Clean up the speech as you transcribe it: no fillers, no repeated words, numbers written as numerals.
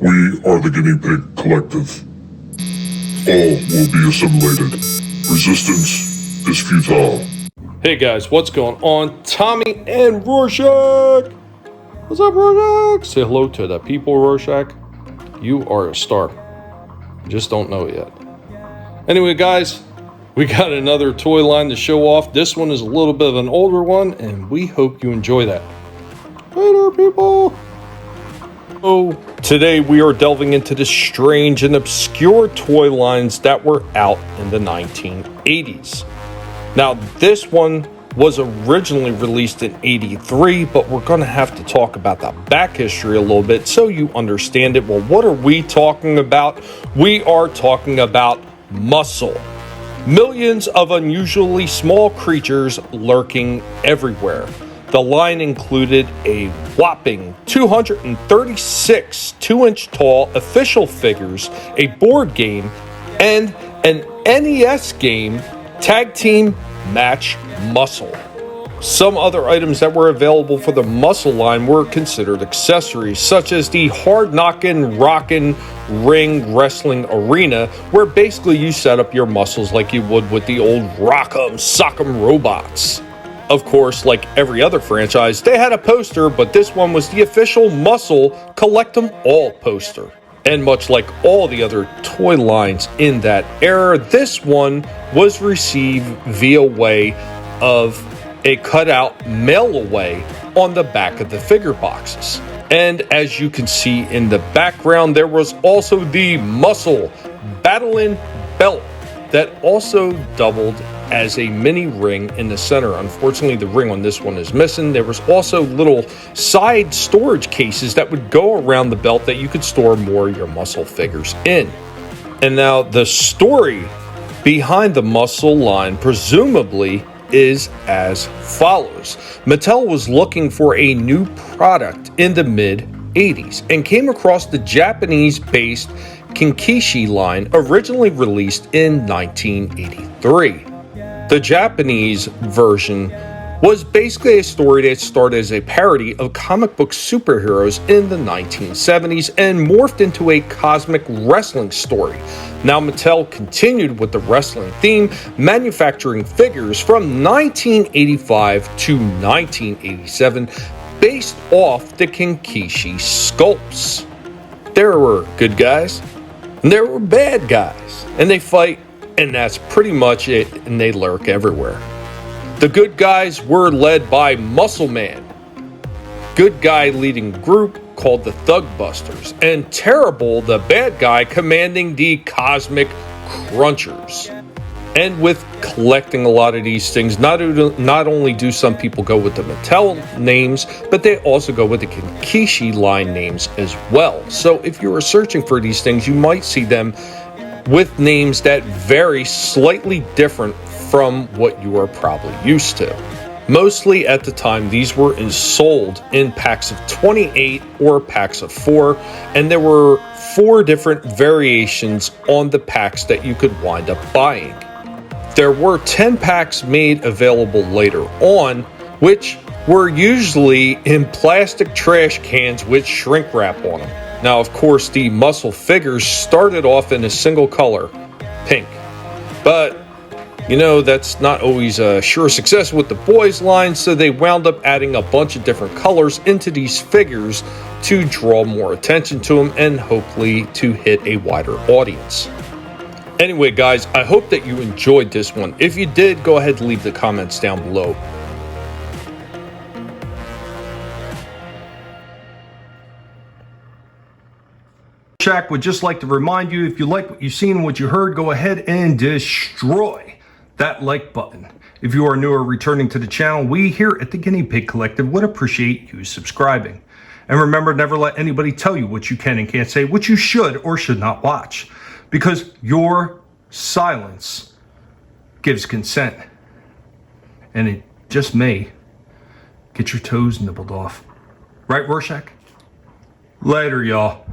We are the Guinea Pig Collective. All will be assimilated. Resistance is futile. Hey guys, what's going on? Tommy and Rorschach! What's up, Rorschach? Say hello to the people, Rorschach. You are a star. You just don't know it yet. Anyway, guys, we got another toy line to show off. This one is a little bit of an older one, and we hope you enjoy that. Later, people! So, today we are delving into the strange and obscure toy lines that were out in the 1980s. Now, this one was originally released in '83, but we're going to have to talk about the back history a little bit so you understand it. Well, what are we talking about? We are talking about M.U.S.C.L.E. Millions of unusually small creatures lurking everywhere. The line included a whopping 236 2-inch tall official figures, a board game, and an NES game, Tag Team Match M.U.S.C.L.E. Some other items that were available for the M.U.S.C.L.E. line were considered accessories, such as the hard-knockin', rockin' ring wrestling arena, where basically you set up your muscles like you would with the old rock'em sock'em robots. Of course, like every other franchise, they had a poster, but this one was the official M.U.S.C.L.E. Collect 'em All poster. And much like all the other toy lines in that era, this one was received via way of a cutout mail-away on the back of the figure boxes. And as you can see in the background, there was also the M.U.S.C.L.E. Battlin' Belt that also doubled as a mini ring in the center. Unfortunately, the ring on this one is missing. There was also little side storage cases that would go around the belt that you could store more of your M.U.S.C.L.E. figures in. And now the story behind the M.U.S.C.L.E. line presumably is as follows. Mattel was looking for a new product in the mid-80s and came across the Japanese-based Kinkishi line, originally released in 1983. The Japanese version was basically a story that started as a parody of comic book superheroes in the 1970s and morphed into a cosmic wrestling story. Now, Mattel continued with the wrestling theme, manufacturing figures from 1985 to 1987 based off the Kinkishi sculpts. There were good guys, and there were bad guys, and they fight, and that's pretty much it, and they lurk everywhere. The good guys were led by Muscle Man, good guy leading group called the Thug Busters, and Terrible, the bad guy, commanding the Cosmic Crunchers. And with collecting a lot of these things, not only do some people go with the Mattel names, but they also go with the Kinkishi line names as well. So if you are searching for these things, you might see them with names that vary slightly different from what you are probably used to. Mostly at the time, these were sold in packs of 28 or packs of 4, and there were 4 different variations on the packs that you could wind up buying. There were 10 packs made available later on, which were usually in plastic trash cans with shrink wrap on them. Now, of course, the M.U.S.C.L.E. figures started off in a single color, pink. But, you know, that's not always a sure success with the boys line, so they wound up adding a bunch of different colors into these figures to draw more attention to them and hopefully to hit a wider audience. Anyway, guys, I hope that you enjoyed this one. If you did, go ahead and leave the comments down below. Shaq would just like to remind you, if you like what you've seen and what you heard, go ahead and destroy that like button. If you are new or returning to the channel, we here at the Guinea Pig Collective would appreciate you subscribing. And remember, never let anybody tell you what you can and can't say, what you should or should not watch, because your silence gives consent, and it just may get your toes nibbled off. Right, Rorschach? Later, y'all.